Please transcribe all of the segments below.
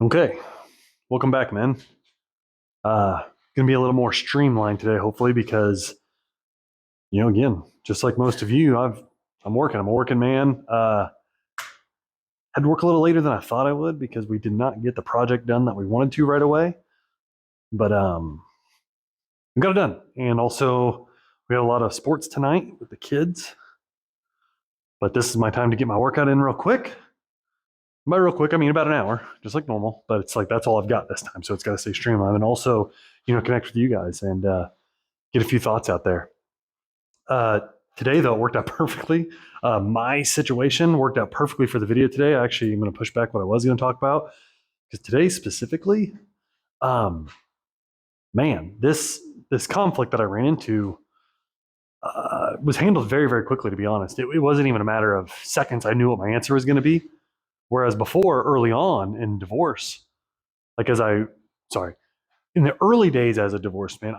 Okay, welcome back, man. Gonna be a little more streamlined today, hopefully, because again, just like most of you, I'm working. I'm a working man. Had to work a little later than I thought I would because we did not get the project done that we wanted to right away. But we got it done, and also we had a lot of sports tonight with the kids. But this is my time to get my workout in real quick. By real quick, I mean about an hour, just like normal. But it's like that's all I've got this time, so it's got to stay streamlined, and also connect with you guys and get a few thoughts out there. Uh, Today, though, it worked out perfectly. My situation worked out perfectly for the video today. Actually, I'm going to push back what I was going to talk about because today specifically, um, man, this conflict that I ran into was handled very, very quickly. To be honest, it wasn't even a matter of seconds. I knew what my answer was going to be. Whereas before, early on in divorce, like sorry, in the early days as a divorced man,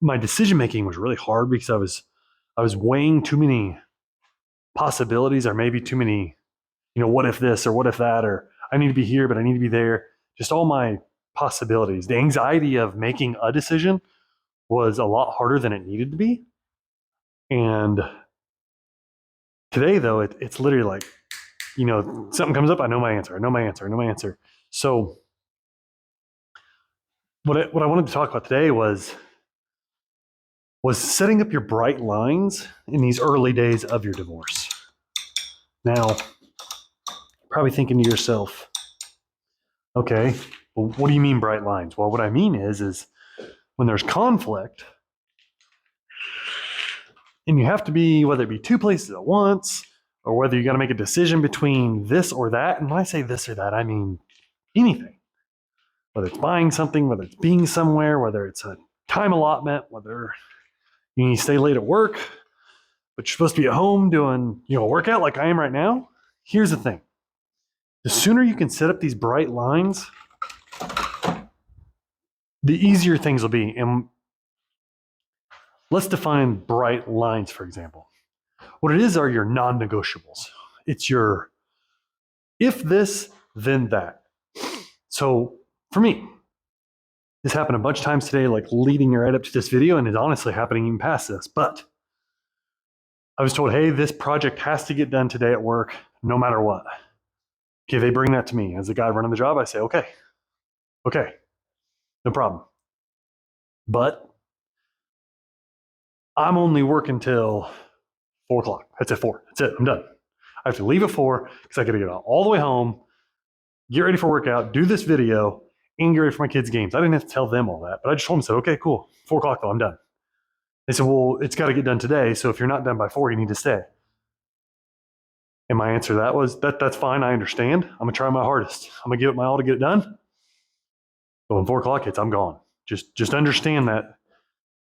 my decision making was really hard because I was weighing too many possibilities or maybe too many, what if this or what if that, or I need to be here, but I need to be there. Just all my possibilities. The anxiety of making a decision was a lot harder than it needed to be. And today, though, it's literally like, something comes up, I know my answer, I know my answer, I know my answer. So what I wanted to talk about today was setting up your bright lines in these early days of your divorce. Now, probably thinking to yourself, okay, well, what do you mean bright lines? Well, what I mean is when there's conflict and you have to be, whether it be two places at once or whether you got to make a decision between this or that. And when I say this or that, I mean anything, whether it's buying something, whether it's being somewhere, whether it's a time allotment, whether you need to stay late at work, but you're supposed to be at home doing, a workout like I am right now. Here's the thing. The sooner you can set up these bright lines, the easier things will be. And let's define bright lines, for example. What it is are your non-negotiables. It's your if this, then that. So for me, this happened a bunch of times today, like leading right up to this video, and it's honestly happening even past this. But I was told, hey, this project has to get done today at work, no matter what. Okay, they bring that to me. As the guy running the job, I say, okay, no problem. But I'm only working till 4 o'clock. That's at 4. That's it. I'm done. I have to leave at 4 because I got to get all the way home, get ready for workout, do this video, and get ready for my kids' games. I didn't have to tell them all that, but I just told them, said, okay, cool. 4 o'clock though, I'm done. They said, well, it's got to get done today. So if you're not done by 4, you need to stay. And my answer to that was, that's fine. I understand. I'm going to try my hardest. I'm going to give it my all to get it done. But when 4 o'clock hits, I'm gone. Just understand that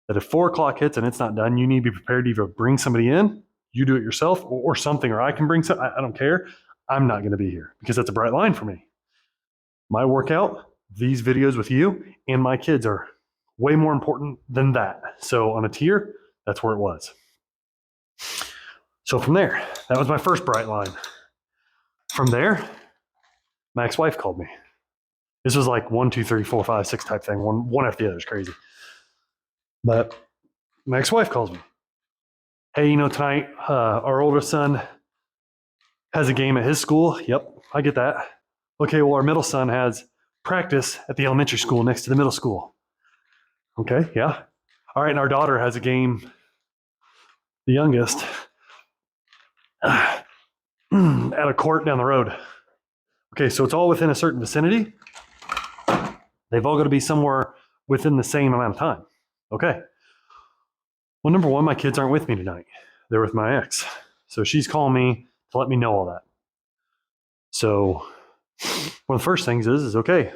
if 4 o'clock hits and it's not done, you need to be prepared to either bring somebody in, you do it yourself, or something, or I can bring something. I don't care. I'm not going to be here because that's a bright line for me. My workout, these videos with you, and my kids are way more important than that. So on a tier, that's where it was. So from there, that was my first bright line. From there, my ex-wife called me. This was like 1, 2, 3, 4, 5, 6 type thing. One after the other is crazy. But my ex-wife calls me. Hey, tonight our oldest son has a game at his school. Yep, I get that. Okay, well, our middle son has practice at the elementary school next to the middle school. Okay, yeah. All right, and our daughter has a game, the youngest, at a court down the road. Okay, so it's all within a certain vicinity. They've all got to be somewhere within the same amount of time. Okay. Well, number one, my kids aren't with me tonight. They're with my ex. So she's calling me to let me know all that. So one of the first things is okay,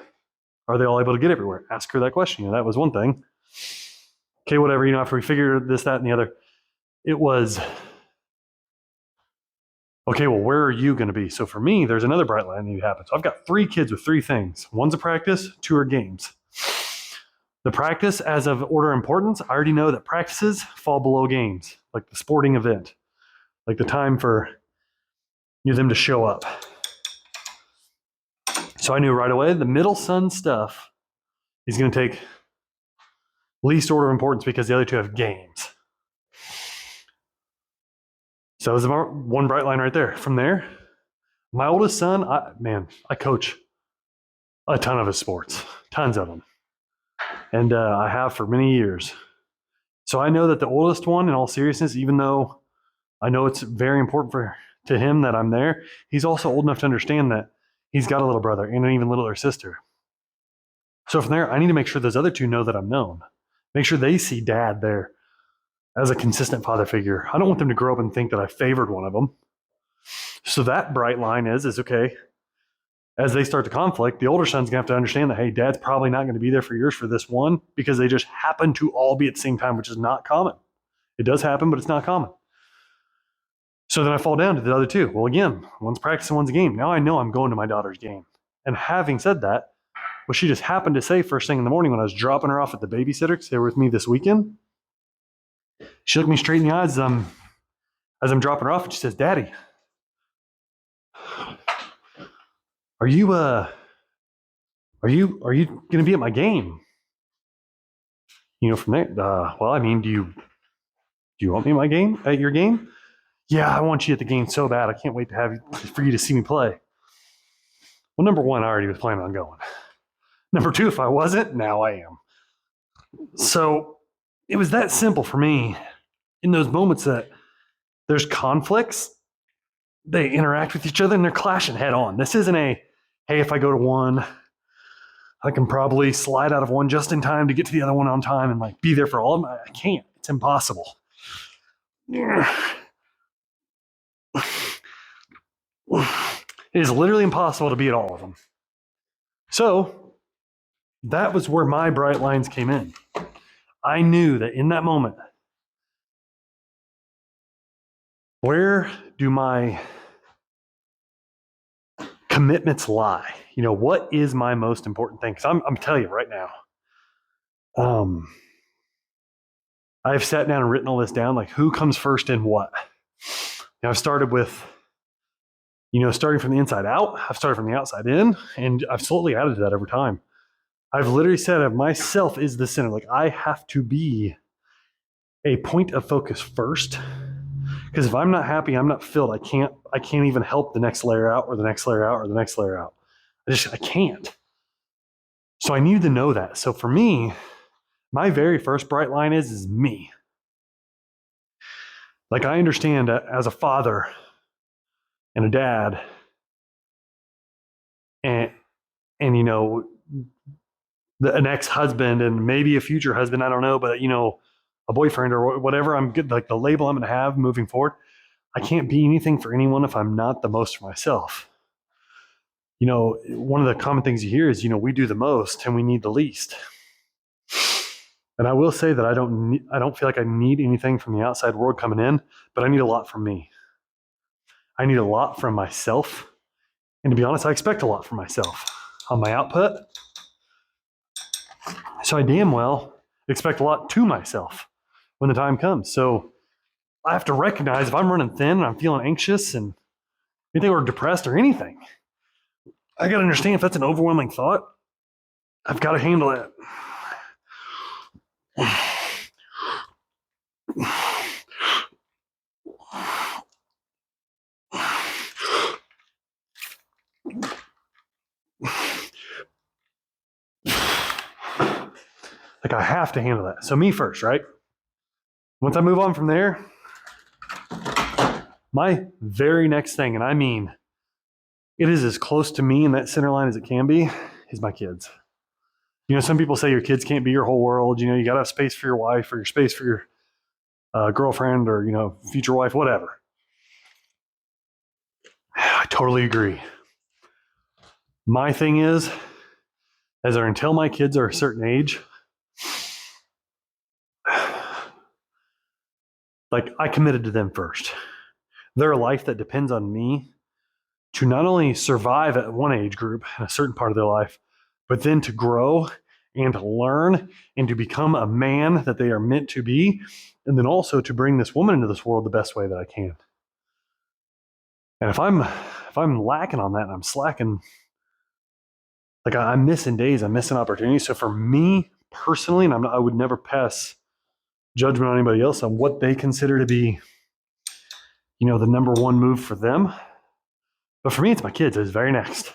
are they all able to get everywhere? Ask her that question. That was one thing. Okay, whatever, after we figured this, that, and the other, it was, okay, well, where are you going to be? So for me, there's another bright line that need to happen. So I've got 3 kids with 3 things. One's a practice, 2 are games. The practice, as of order of importance, I already know that practices fall below games, like the sporting event, like the time for them to show up. So I knew right away the middle son stuff is going to take least order of importance because the other two have games. So it was one bright line right there. From there, my oldest son, I coach a ton of his sports, tons of them. And I have for many years. So I know that the oldest one, in all seriousness, even though I know it's very important to him that I'm there, he's also old enough to understand that he's got a little brother and an even littler sister. So from there, I need to make sure those other two know that I'm known. Make sure they see dad there as a consistent father figure. I don't want them to grow up and think that I favored one of them. So that bright line is okay, as they start to conflict, the older son's gonna have to understand that, hey, dad's probably not gonna be there for yours for this one because they just happen to all be at the same time, which is not common. It does happen, but it's not common. So then I fall down to the other two. Well, again, one's practice and one's a game. Now I know I'm going to my daughter's game. And having said that, what she just happened to say first thing in the morning when I was dropping her off at the babysitter, because they were with me this weekend, she looked me straight in the eyes as I'm dropping her off, and she says, Daddy, are you going to be at my game? From there, well, I mean, do you want me at your game? Yeah, I want you at the game so bad. I can't wait for you to see me play. Well, number one, I already was planning on going. Number two, if I wasn't, now I am. So it was that simple for me in those moments that there's conflicts, they interact with each other and they're clashing head on. This isn't hey, if I go to one, I can probably slide out of one just in time to get to the other one on time and be there for all of them. I can't. It's impossible. It is literally impossible to be at all of them. So that was where my bright lines came in. I knew that in that moment, where do my commitments lie? What is my most important thing? Because I'm telling you right now, I've sat down and written all this down, who comes first in what. I've started with, starting from the inside out. I've started from the outside in, and I've slowly added to that over time. I've literally said of myself is the center. I have to be a point of focus first. Because if I'm not happy, I'm not filled. I can't even help the next layer out or the next layer out or the next layer out. I can't. So I need to know that. So for me, my very first bright line is me. I understand as a father and a dad and an ex-husband and maybe a future husband, I don't know, but a boyfriend or whatever I'm good, the label I'm going to have moving forward. I can't be anything for anyone if I'm not the most for myself. One of the common things you hear is, we do the most and we need the least. And I will say that I don't feel like I need anything from the outside world coming in, but I need a lot from me. I need a lot from myself. And to be honest, I expect a lot from myself on my output. So I damn well expect a lot to myself when the time comes. So I have to recognize if I'm running thin and I'm feeling anxious and anything or depressed or anything, I got to understand if that's an overwhelming thought, I've got to handle it. I have to handle that. So me first, right? Once I move on from there, my very next thing, and I mean, it is as close to me in that center line as it can be, is my kids. Some people say your kids can't be your whole world. You got to have space for your wife or your space for your girlfriend or, future wife, whatever. I totally agree. My thing is, until my kids are a certain age, I committed to them first. They're a life that depends on me to not only survive at one age group in a certain part of their life, but then to grow and to learn and to become a man that they are meant to be, and then also to bring this woman into this world the best way that I can. And if I'm lacking on that and I'm slacking, Like I'm missing days, I'm missing opportunities. So for me personally, and I would never pass judgment on anybody else on what they consider to be, the number one move for them. But for me, it's my kids. It's very next.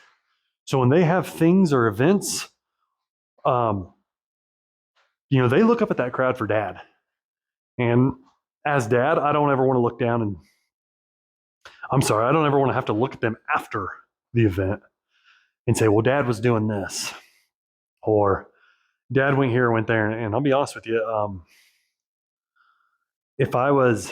So when they have things or events, um, they look up at that crowd for dad. And as dad, I don't ever want to look down and I don't ever want to have to look at them after the event and say, well, dad was doing this, or dad went here, went there. And I'll be honest with you, if I was,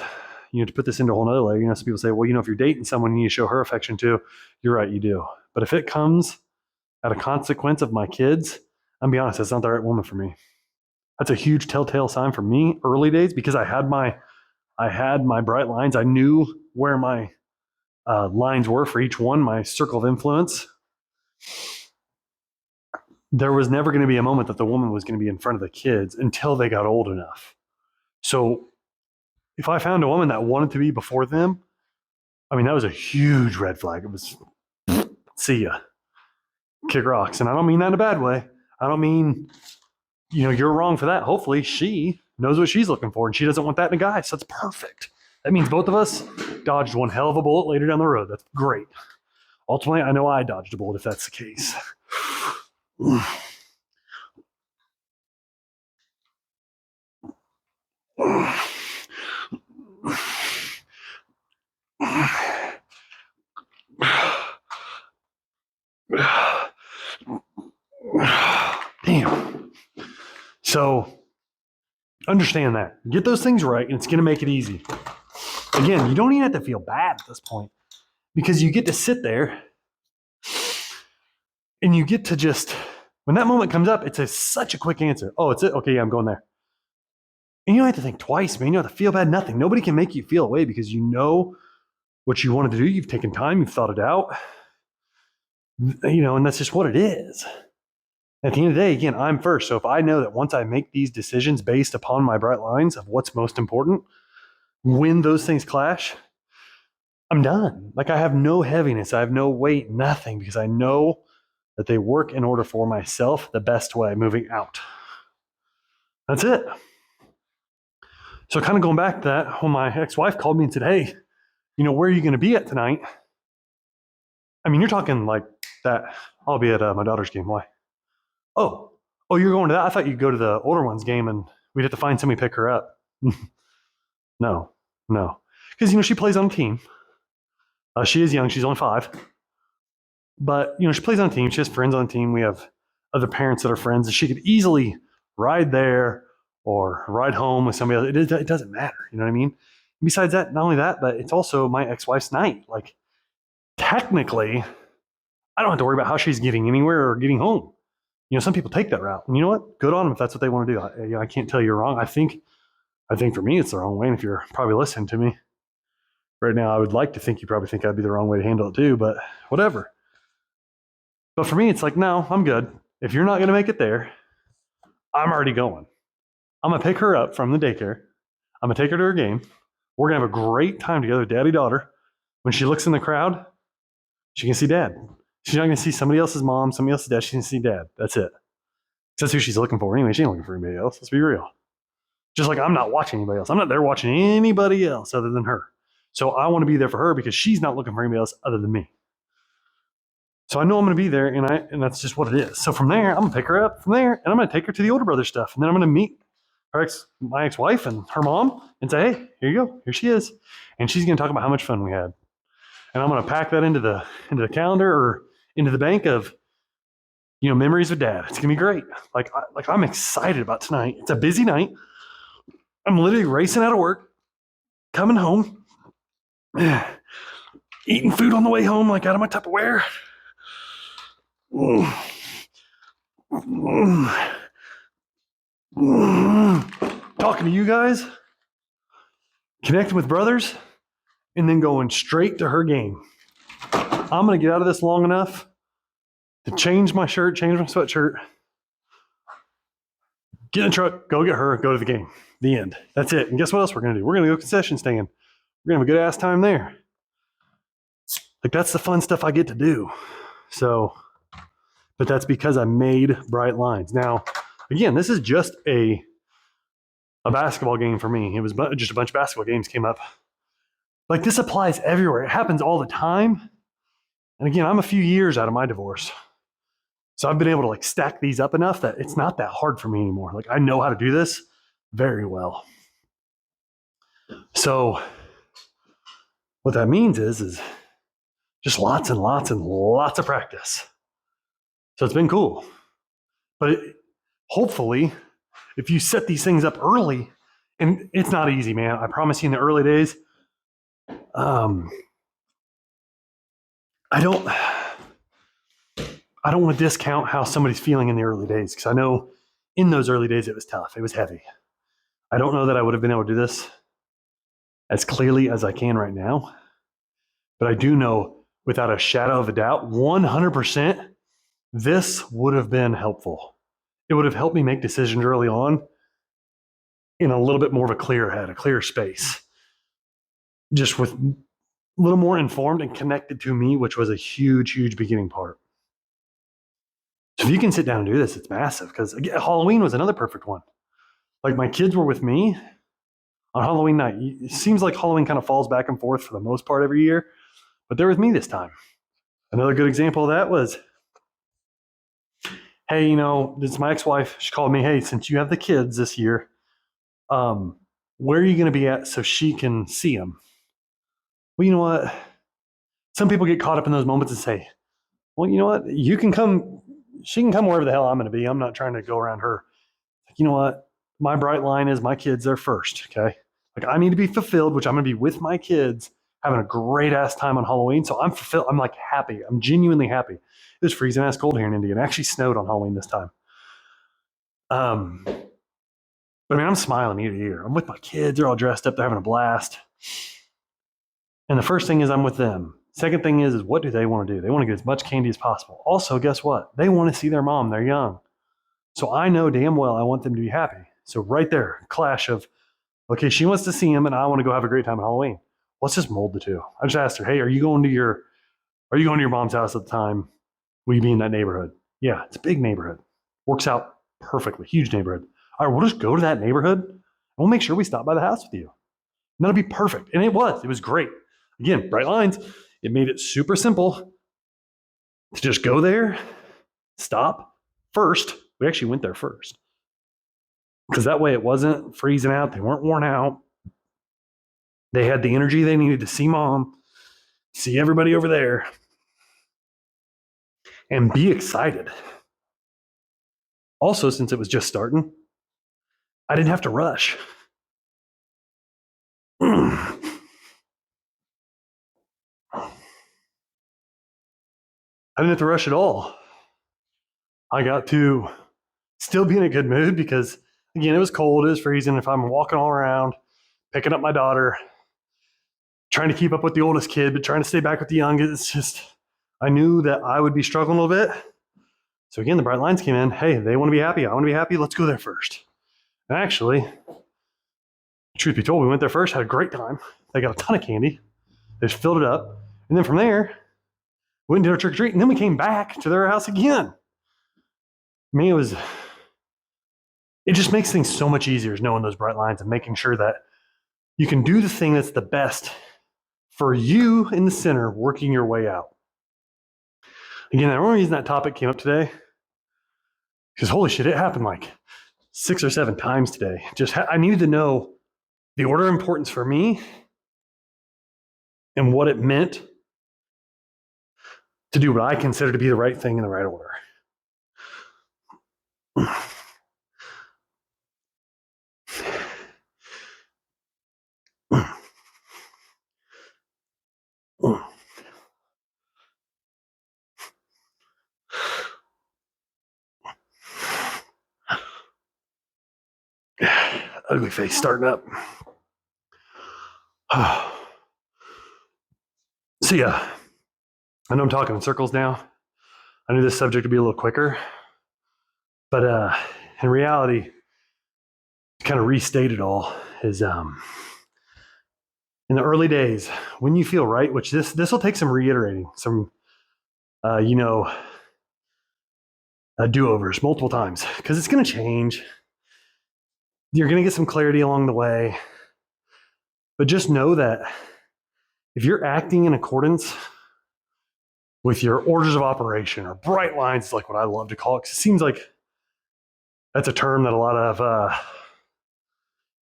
to put this into a whole nother layer, some people say, well, if you're dating someone, you need to show her affection too. You're right, you do. But if it comes at a consequence of my kids, I'm be honest, that's not the right woman for me. That's a huge telltale sign for me early days, because I had my bright lines. I knew where my lines were for each one, my circle of influence. There was never going to be a moment that the woman was going to be in front of the kids until they got old enough. So if I found a woman that wanted to be before them, that was a huge red flag. It was, see ya, kick rocks. And I don't mean that in a bad way. I don't mean, you're wrong for that. Hopefully she knows what she's looking for and she doesn't want that in a guy. So that's perfect. That means both of us dodged one hell of a bullet later down the road. That's great. Ultimately, I know I dodged a bullet if that's the case. Damn. So understand that. Get those things right, and it's going to make it easy. Again, you don't even have to feel bad at this point, because you get to sit there and you get to just, when that moment comes up, it's such a quick answer. Oh, it's it? Okay, yeah, I'm going there. And you don't have to think twice, man. You don't have to feel bad, nothing. Nobody can make you feel away, because you know what you wanted to do. You've taken time, you've thought it out. And that's just what it is. At the end of the day, again, I'm first. So if I know that once I make these decisions based upon my bright lines of what's most important, when those things clash, I'm done. Like I have no heaviness, I have no weight, nothing, because I know that they work in order for myself the best way moving out. That's it. So kind of going back to that, when my ex-wife called me and said, hey, where are you going to be at tonight? You're talking like that. I'll be at my daughter's game. Why? Oh, you're going to that? I thought you'd go to the older one's game and we'd have to find somebody to pick her up. No. Because, she plays on a team. She is young. She's only 5. But, she plays on a team. She has friends on the team. We have other parents that are friends. And she could easily ride there or ride home with somebody else. It doesn't matter. You know what I mean? Besides that, not only that, but it's also my ex-wife's night. Like, technically, I don't have to worry about how she's getting anywhere or getting home. Some people take that route. And you know what? Good on them if that's what they want to do. I can't tell you you're wrong. I think for me, it's the wrong way. And if you're probably listening to me right now, I would like to think you probably think I'd be the wrong way to handle it too, but whatever. But for me, it's like, no, I'm good. If you're not going to make it there, I'm already going. I'm going to pick her up from the daycare. I'm going to take her to her game. We're going to have a great time together, daddy, daughter. When she looks in the crowd, she can see dad. She's not going to see somebody else's mom, somebody else's dad. She can see dad. That's it. That's who she's looking for anyway. She ain't looking for anybody else. Let's be real. Just like I'm not watching anybody else. I'm not there watching anybody else other than her. So I want to be there for her because she's not looking for anybody else other than me. So I know I'm going to be there, and that's just what it is. So from there, I'm going to pick her up from there, and I'm going to take her to the older brother stuff. And then I'm going to meet my ex-wife and her mom and say, hey, here you go. Here she is. And she's going to talk about how much fun we had. And I'm going to pack that into the calendar or into the bank of, memories of dad. It's going to be great. Like I'm excited about tonight. It's a busy night. I'm literally racing out of work, coming home, eating food on the way home, like out of my Tupperware. Talking to you guys, connecting with brothers, and then going straight to her game. I'm going to get out of this long enough to change my shirt, change my sweatshirt, get in the truck, go get her, go to the game. The end. That's it. And guess what else we're going to do? We're going to go concession stand. We're going to have a good ass time there. Like, that's the fun stuff I get to do. So but that's because I made bright lines. Now, again, this is just a basketball game for me. It was just a bunch of basketball games came up. Like this applies everywhere. It happens all the time. And again, I'm a few years out of my divorce. So I've been able to like stack these up enough that it's not that hard for me anymore. Like I know how to do this very well. So what that means is just lots and lots and lots of practice. So it's been cool. But hopefully, if you set these things up early, and it's not easy, man. I promise you in the early days, I don't want to discount how somebody's feeling in the early days because I know in those early days it was tough. It was heavy. I don't know that I would have been able to do this as clearly as I can right now, but I do know without a shadow of a doubt, 100%, this would have been helpful. It would have helped me make decisions early on in a little bit more of a clear head, a clear space, just with a little more informed and connected to me, which was a huge, huge beginning part. So if you can sit down and do this, it's massive because Halloween was another perfect one. Like my kids were with me on Halloween night. It seems like Halloween kind of falls back and forth for the most part every year, but they're with me this time. Another good example of that was, hey, this is my ex-wife. She called me, hey, since you have the kids this year, where are you going to be at so she can see them? Well, you know what? Some people get caught up in those moments and say, well, you know what? You can come, she can come wherever the hell I'm going to be. I'm not trying to go around her. Like, you know what? My bright line is my kids are first. Okay. Like I need to be fulfilled, which I'm going to be with my kids having a great ass time on Halloween. So I'm fulfilled. I'm like happy. I'm genuinely happy. It was freezing ass cold here in India. It actually snowed on Halloween this time. But I mean, I'm smiling ear to ear. I'm with my kids. They're all dressed up. They're having a blast. And the first thing is I'm with them. Second thing is what do they want to do? They want to get as much candy as possible. Also, guess what? They want to see their mom. They're young. So I know damn well I want them to be happy. So right there, clash of, okay, she wants to see him and I want to go have a great time at Halloween. Let's just mold the two. I just asked her, hey, are you going to your mom's house at the time? Will you be in that neighborhood? Yeah, it's a big neighborhood. Works out perfectly. Huge neighborhood. All right, we'll just go to that neighborhood and we'll make sure we stop by the house with you. And that'll be perfect. And it was great. Again, bright lines. It made it super simple to just go there, stop first. We actually went there first because that way it wasn't freezing out. They weren't worn out. They had the energy they needed to see mom, see everybody over there, and be excited. Also, since it was just starting, I didn't have to rush. I didn't have to rush at all. I got to still be in a good mood because, again, it was cold, it was freezing. If I'm walking all around, picking up my daughter, trying to keep up with the oldest kid, but trying to stay back with the youngest, it's just, I knew that I would be struggling a little bit. So again, the bright lines came in. Hey, they want to be happy. I want to be happy. Let's go there first. And actually, truth be told, we went there first, had a great time. They got a ton of candy. They just filled it up. And then from there, we went and did our trick or treat. And then we came back to their house again. I mean, it just makes things so much easier knowing those bright lines and making sure that you can do the thing that's the best for you in the center, working your way out. Again, the only reason that topic came up today, because holy shit, it happened like 6 or 7 times today. I needed to know the order of importance for me and what it meant to do what I consider to be the right thing in the right order. Ugly face starting up. So yeah, I know I'm talking in circles now. I knew this subject would be a little quicker, but in reality, to kind of restate it all is in the early days when you feel right, which this will take some reiterating, some do-overs multiple times because it's going to change. You're going to get some clarity along the way. But just know that if you're acting in accordance with your orders of operation or bright lines, is like what I love to call it, because it seems like that's a term that a lot of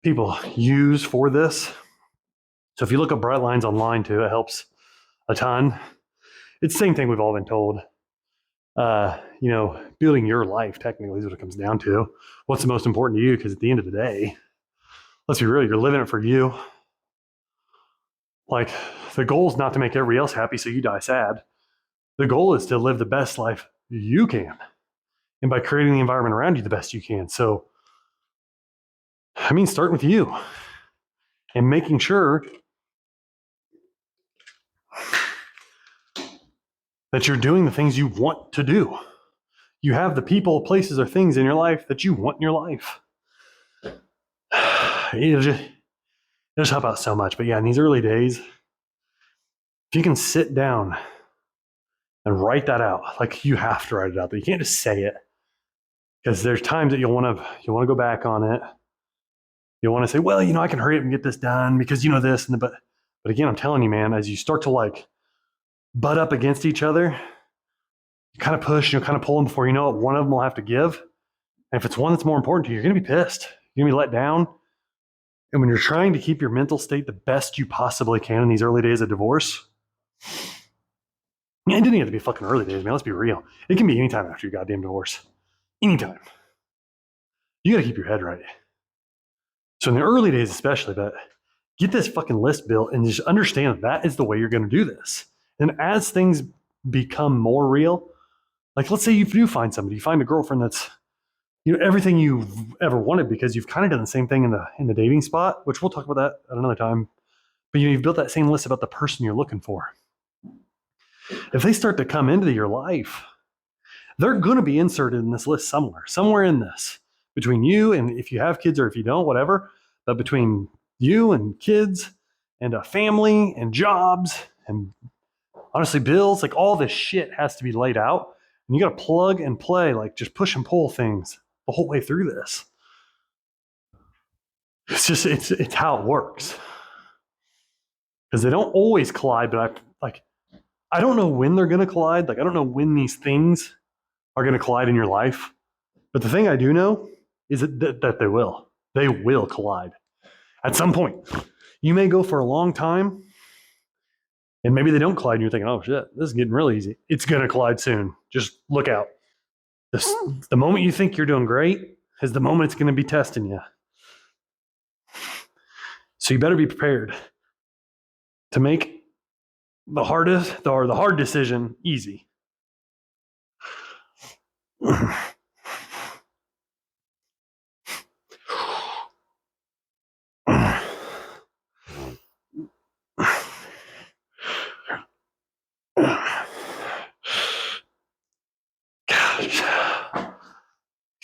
people use for this. So if you look up bright lines online too, it helps a ton. It's the same thing we've all been told. Building your life technically is what it comes down to. What's the most important to you? Because at the end of the day, let's be real, you're living it for you. Like, the goal is not to make everybody else happy so you die sad. The goal is to live the best life you can. And by creating the environment around you the best you can. So, starting with you and making sure that you're doing the things you want to do. You have the people, places, or things in your life that you want in your life. It'll just help out so much. But yeah, in these early days, if you can sit down and write that out, like you have to write it out, but you can't just say it, because there's times that you'll want to go back on it. You'll want to say, well, I can hurry up and get this done because this but again, I'm telling you, man, as you start to butt up against each other, you kind of push, kind of pull them before you know it. One of them will have to give. And if it's one that's more important to you, you're going to be pissed. You're going to be let down. And when you're trying to keep your mental state the best you possibly can in these early days of divorce, it didn't have to be fucking early days, man. Let's be real. It can be anytime after your goddamn divorce. Anytime. You got to keep your head right. So in the early days especially, but get this fucking list built and just understand that is the way you're going to do this. And as things become more real, like let's say you do find somebody, you find a girlfriend that's everything you've ever wanted, because you've kind of done the same thing in the dating spot, which we'll talk about that at another time. But you've built that same list about the person you're looking for. If they start to come into your life, they're going to be inserted in this list somewhere in this, between you and if you have kids or if you don't, whatever, but between you and kids and a family and jobs and honestly bills, like all this shit has to be laid out, and you got to plug and play, like just push and pull things the whole way through this. It's how it works, because they don't always collide, but I don't know when they're going to collide. Like, I don't know when these things are going to collide in your life. But the thing I do know is that they will. They will collide at some point. You may go for a long time, and maybe they don't collide, and you're thinking, oh, shit, this is getting really easy. It's going to collide soon. Just look out. The moment you think you're doing great is the moment it's going to be testing you. So you better be prepared to make the hard decision easy.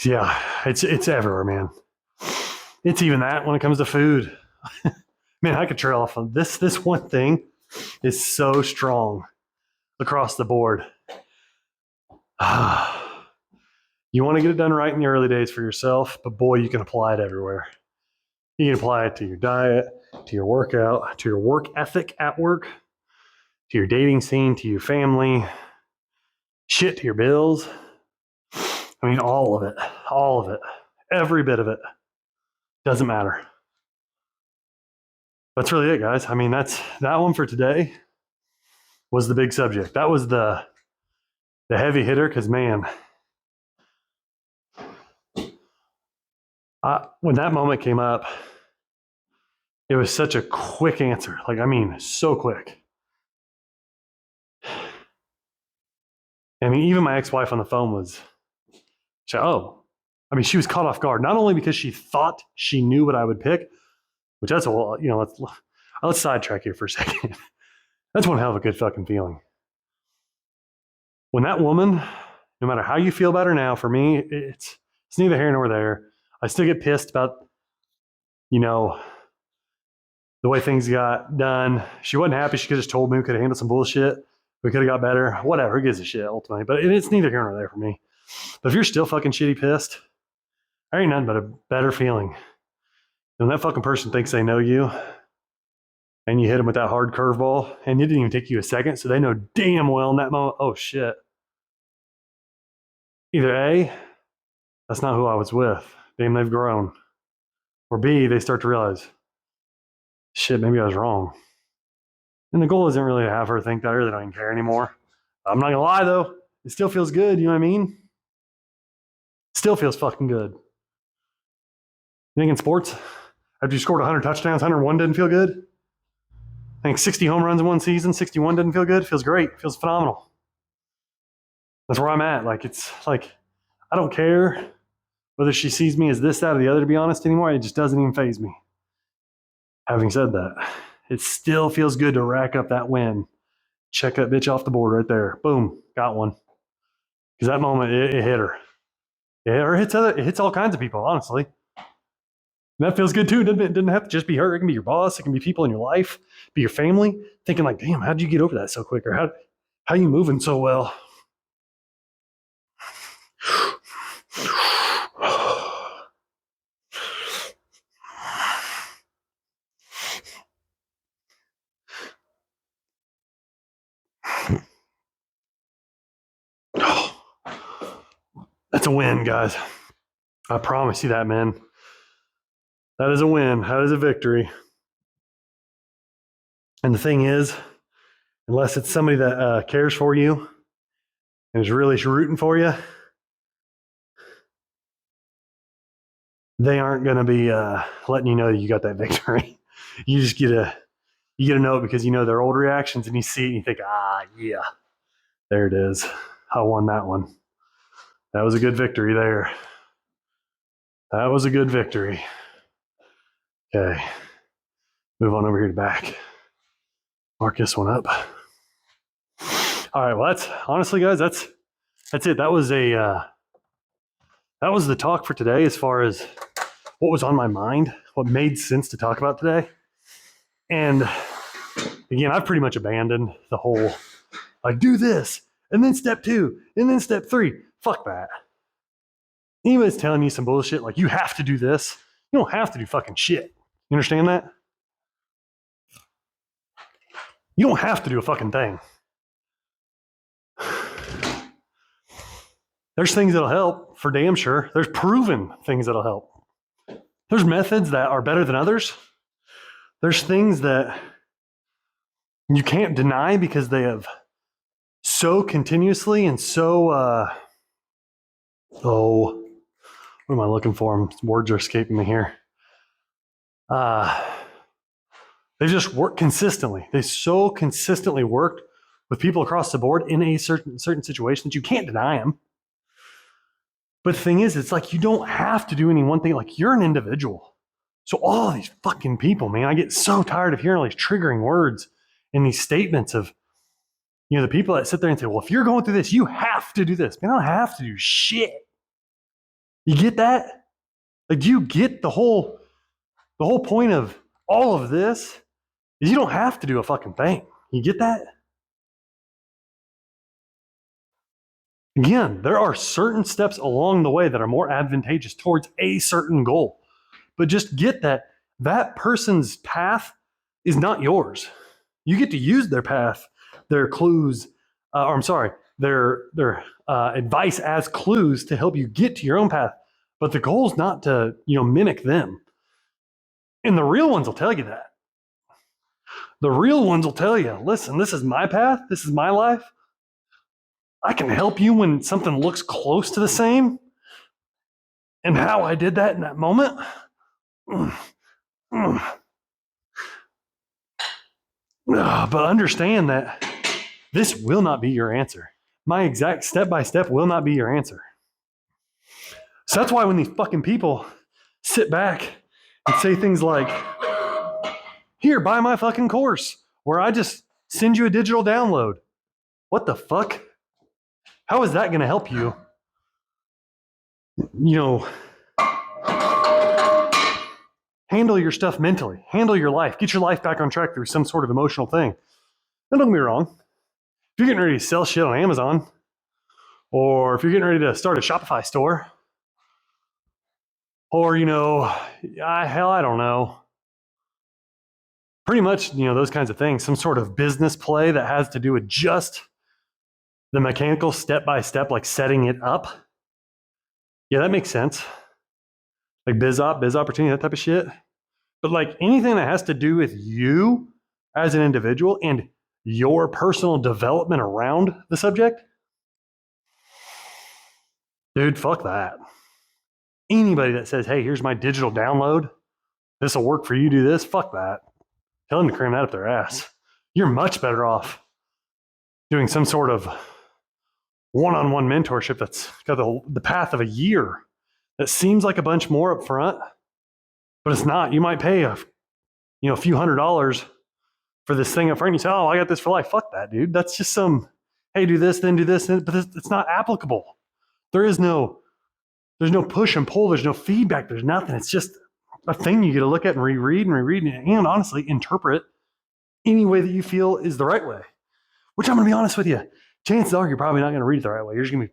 Yeah, it's everywhere, man. It's even that when it comes to food. Man, I could trail off on this. This one thing is so strong across the board. You want to get it done right in the early days for yourself, but boy, you can apply it everywhere. You can apply it to your diet, to your workout, to your work ethic at work, to your dating scene, to your family, shit, to your bills. All of it, every bit of it. Doesn't matter. That's really it, guys. That's that one for today was the big subject. That was the heavy hitter, because man, when that moment came up, it was such a quick answer. So quick. Even my ex-wife on the phone she was caught off guard, not only because she thought she knew what I would pick, which that's let's sidetrack here for a second. That's one hell of a good fucking feeling. When that woman, no matter how you feel about her now, for me, it's neither here nor there. I still get pissed about, the way things got done. She wasn't happy. She could have just told me. We could have handled some bullshit. We could have got better. Whatever. Who gives a shit ultimately? But it's neither here nor there for me. But if you're still fucking shitty pissed, there ain't nothing but a better feeling. When that fucking person thinks they know you and you hit them with that hard curveball and it didn't even take you a second, so they know damn well in that moment, oh shit. Either A, that's not who I was with. Damn, they've grown. Or B, they start to realize, shit, maybe I was wrong. And the goal isn't really to have her think that I really don't even care anymore. I'm not gonna lie though, it still feels good, you know what I mean? Still feels fucking good. You think in sports, after you scored 100 touchdowns, 101 didn't feel good? I think 60 home runs in one season, 61 didn't feel good? It feels great, it feels phenomenal. That's where I'm at. Like, it's like, I don't care whether she sees me as this, that, or the other, to be honest, anymore. It just doesn't even faze me. Having said that, it still feels good to rack up that win. Check that bitch off the board right there. Boom, got one. Because that moment, it hit her. It hits all kinds of people, honestly. And that feels good too. It doesn't have to just be her. It can be your boss. It can be people in your life, be your family. Thinking like, damn, how'd you get over that so quick? Or how you moving so well? That's a win, guys. I promise you that, man. That is a win. That is a victory. And the thing is, unless it's somebody that cares for you and is really rooting for you, they aren't going to be letting you know that you got that victory. You just get to know it because you know their old reactions and you see it and you think, yeah, there it is. I won that one. That was a good victory there. That was a good victory. Okay. Move on over here to back. Mark this one up. All right. Well, that's honestly, guys, that's it. That was the talk for today as far as what was on my mind, what made sense to talk about today. And again, I've pretty much abandoned the whole, like, do this, and then step 2, and then step 3. Fuck that. Anybody's telling you some bullshit, like, you have to do this, you don't have to do fucking shit. You understand that? You don't have to do a fucking thing. There's things that'll help, for damn sure. There's proven things that'll help. There's methods that are better than others. There's things that you can't deny because they have so continuously and so, what am I looking for? Words are escaping me here. They just work consistently. They so consistently worked with people across the board in a certain situation that you can't deny them. But the thing is, it's like you don't have to do any one thing. Like, you're an individual. So all of these fucking people, man, I get so tired of hearing all these triggering words and these statements of, the people that sit there and say, well, if you're going through this, you have to do this. Man, I don't have to do shit. You get that? Like, do you get the whole point of all of this is you don't have to do a fucking thing. You get that? Again, there are certain steps along the way that are more advantageous towards a certain goal. But just get that person's path is not yours. You get to use their path, their clues, their advice as clues to help you get to your own path. But the goal is not to, mimic them. And the real ones will tell you that. The real ones will tell you, listen, this is my path. This is my life. I can help you when something looks close to the same. And how I did that in that moment. But understand that this will not be your answer. My exact step-by-step will not be your answer. So that's why when these fucking people sit back and say things like, here, buy my fucking course, where I just send you a digital download. What the fuck? How is that going to help you, handle your stuff mentally, handle your life, get your life back on track through some sort of emotional thing? Now, don't get me wrong. If you're getting ready to sell shit on Amazon, Or if you're getting ready to start a Shopify store, or, hell, I don't know. Pretty much, those kinds of things, some sort of business play that has to do with just the mechanical step-by-step, like setting it up. Yeah, that makes sense. Like biz opportunity, that type of shit. But like anything that has to do with you as an individual and your personal development around the subject, dude, fuck that. Anybody that says, hey, here's my digital download, this will work for you, do this, fuck that. Tell them to cram that up their ass. You're much better off doing some sort of one-on-one mentorship that's got the path of a year that seems like a bunch more up front, but it's not. You might pay a few $100s for this thing up front. And you say, oh, I got this for life. Fuck that, dude. That's just some, hey, do this, but it's not applicable. There's no push and pull. There's no feedback. There's nothing. It's just a thing you get to look at and reread and honestly interpret any way that you feel is the right way. Which I'm going to be honest with you. Chances are you're probably not going to read it the right way. You're going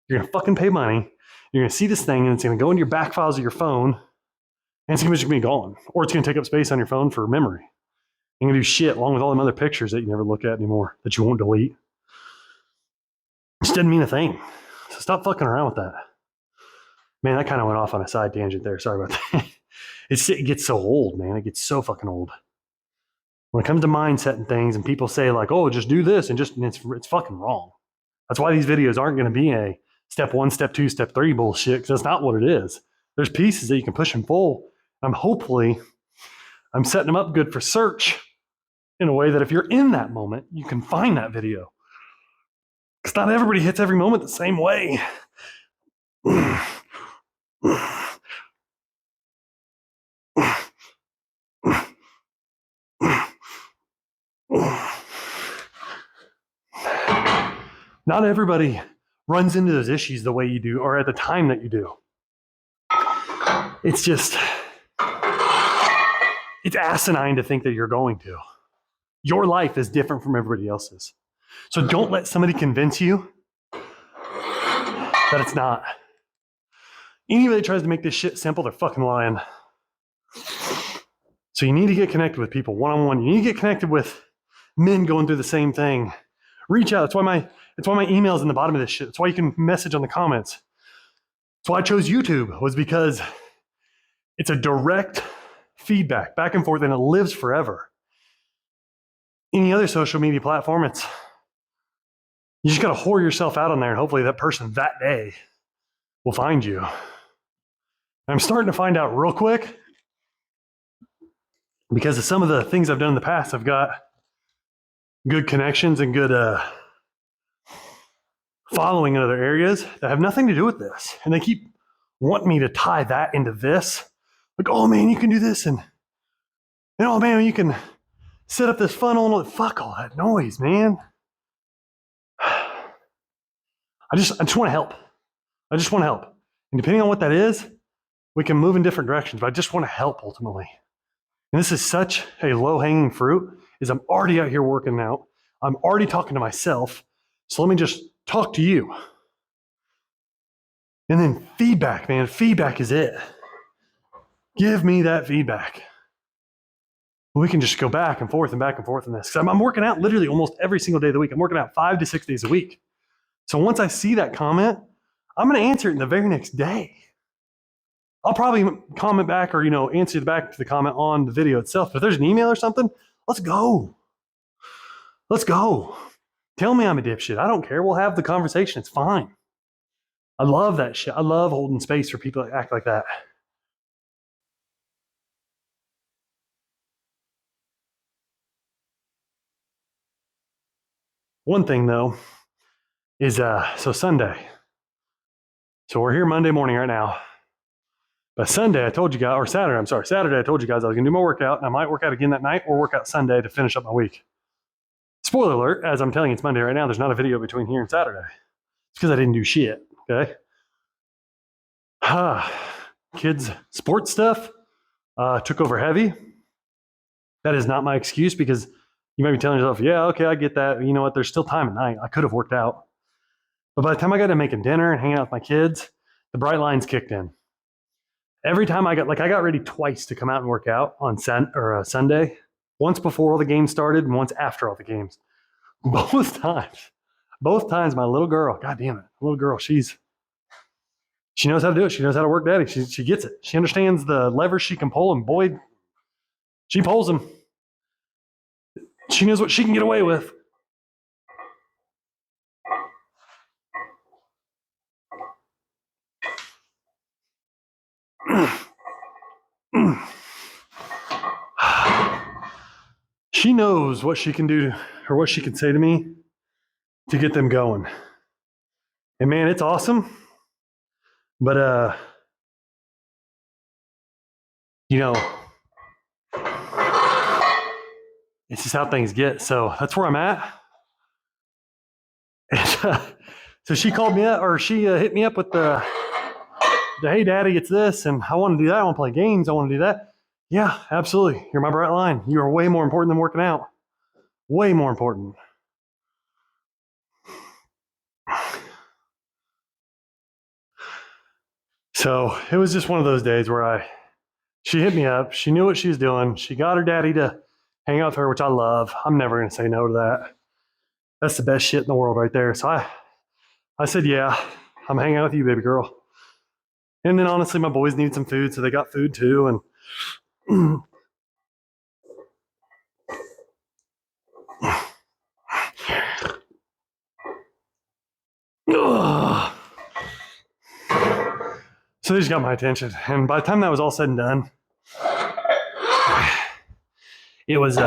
to fucking pay money. You're going to see this thing and it's going to go into your back files of your phone and it's going to be gone. Or it's going to take up space on your phone for memory. You're going to do shit along with all them other pictures that you never look at anymore that you won't delete. It just doesn't mean a thing. So stop fucking around with that. Man, that kind of went off on a side tangent there. Sorry about that. It gets so old, man. It gets so fucking old. When it comes to mindset and things, and people say like, "Oh, just do this," and it's fucking wrong. That's why these videos aren't going to be a step 1, step 2, step 3 bullshit, because that's not what it is. There's pieces that you can push and pull. I'm setting them up good for search in a way that if you're in that moment, you can find that video. Because not everybody hits every moment the same way. Not everybody runs into those issues the way you do or at the time that you do. It's asinine to think that you're going to. Your life is different from everybody else's. So don't let somebody convince you that it's not. Anybody that tries to make this shit simple, they're fucking lying. So you need to get connected with people one-on-one. You need to get connected with men going through the same thing. Reach out. That's why my email's in the bottom of this shit. That's why you can message on the comments. That's why I chose YouTube, was because it's a direct feedback back and forth and it lives forever. Any other social media platform, you just got to whore yourself out on there and hopefully that person that day will find you. And I'm starting to find out real quick because of some of the things I've done in the past. I've got good connections and good following in other areas that have nothing to do with this. And they keep wanting me to tie that into this. Like, oh man, you can do this. And oh man, you can set up this funnel and all that. Fuck all that noise, man. I just want to help. I just want to help. And depending on what that is, we can move in different directions, but I just want to help ultimately. And this is such a low-hanging fruit, is I'm already out here working out. I'm already talking to myself. So let me just talk to you. And then feedback, man. Feedback is it. Give me that feedback. We can just go back and forth in this. So I'm working out literally almost every single day of the week. I'm working out 5 to 6 days a week. So once I see that comment, I'm going to answer it in the very next day. I'll probably comment back or, answer back to the comment on the video itself. But if there's an email or something, let's go. Let's go. Tell me I'm a dipshit. I don't care. We'll have the conversation. It's fine. I love that shit. I love holding space for people that act like that. One thing though is so Sunday. So we're here Monday morning right now. But Sunday I told you guys, or Saturday I told you guys I was gonna do my workout, and I might work out again that night or work out Sunday to finish up my week. Spoiler alert, as I'm telling you, it's Monday right now. There's not a video between here and Saturday. It's because I didn't do shit, okay? Kids' sports stuff took over heavy. That is not my excuse, because you might be telling yourself, yeah, okay, I get that. You know what? There's still time at night. I could have worked out. But by the time I got to making dinner and hanging out with my kids, the bright lines kicked in. Every time I got ready twice to come out and work out on Sunday, once before all the games started and once after all the games. Both times, my little girl, God damn it, little girl, she knows how to do it. She knows how to work daddy. She gets it. She understands the levers she can pull, and boy, she pulls them. She knows what she can get away with. She knows what she can do or what she can say to me to get them going. And man, it's awesome. But you know, it's just how things get. So that's where I'm at. And, so she called me up, or she hit me up with the hey, daddy, it's this, and I want to do that. I want to play games. I want to do that. Yeah, absolutely. You're my bright line. You are way more important than working out. Way more important. So it was just one of those days where she hit me up. She knew what she was doing. She got her daddy to hang out with her, which I love. I'm never going to say no to that. That's the best shit in the world right there. So I said, yeah, I'm hanging out with you, baby girl. And then honestly, my boys needed some food, so they got food too. And so they just got my attention. And by the time that was all said and done, it was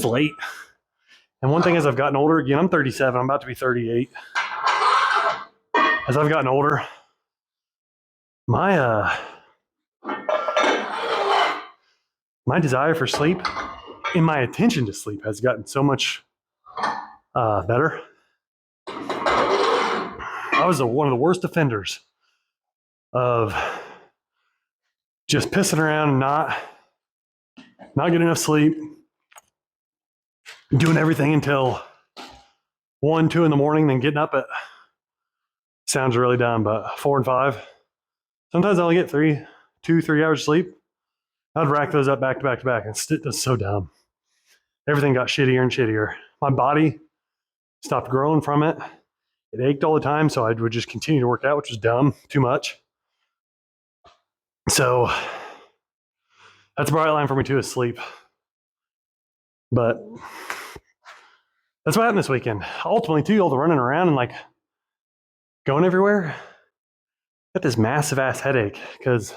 late. And one thing as I've gotten older, again, I'm 37, I'm about to be 38. As I've gotten older, my desire for sleep and my attention to sleep has gotten so much better. I was one of the worst offenders of just pissing around and not getting enough sleep, doing everything until 1, 2 in the morning, then getting up at, sounds really dumb, but 4 and 5. Sometimes I only get 2, 3 hours of sleep. I'd rack those up back to back to back, and it's so dumb. Everything got shittier and shittier. My body stopped growing from it. It ached all the time, so I would just continue to work out, which was dumb, too much. So that's a bright line for me too, is sleep. But that's what happened this weekend. Ultimately, too, all the running around and like going everywhere, got this massive ass headache because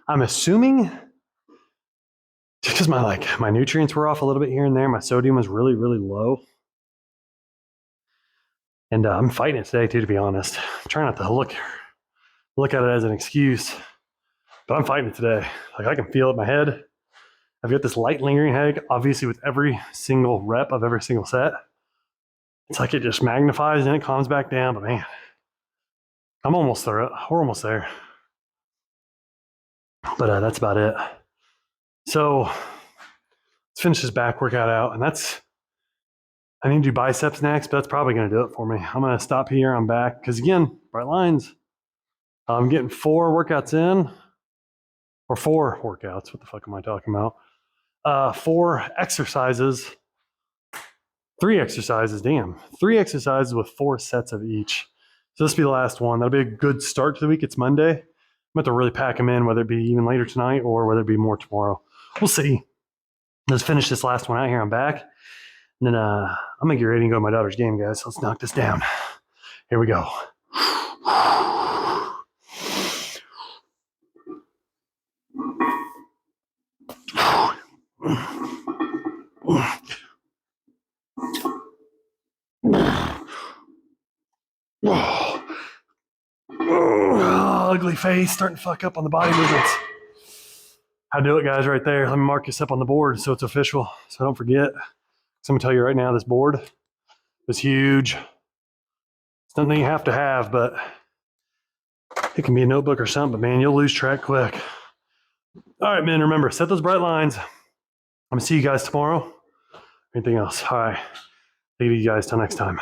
I'm assuming just because my nutrients were off a little bit here and there, my sodium was really, really low. And I'm fighting it today too, to be honest. I'm trying not to look at it as an excuse, but I'm fighting it today. Like I can feel it in my head. I've got this light lingering headache, obviously with every single rep of every single set. It's like it just magnifies and it calms back down, but man, I'm almost through it. We're almost there. But that's about it. So let's finish this back workout out, and I need to do biceps next, but that's probably going to do it for me. I'm going to stop here. I'm back because again, bright lines. I'm getting 4 workouts in, or 4 workouts. What the fuck am I talking about? 4 exercises, 3 exercises. Damn, 3 exercises with 4 sets of each. So this will be the last one. That'll be a good start to the week. It's Monday. I'm going to really pack them in, whether it be even later tonight or whether it be more tomorrow. We'll see. Let's finish this last one out here. I'm back. And then I'm going to get ready and go to my daughter's game, guys. So let's knock this down. Here we go. Ugly face starting to fuck up on the body movements. I do it, guys, right there. Let me mark this up on the board so it's official, so I don't forget. So I'm going to tell you right now, this board is huge. It's something you have to have, but it can be a notebook or something, but man, you'll lose track quick. All right, man, remember, set those bright lines. I'm going to see you guys tomorrow. Anything else? All right. Leave you guys till next time.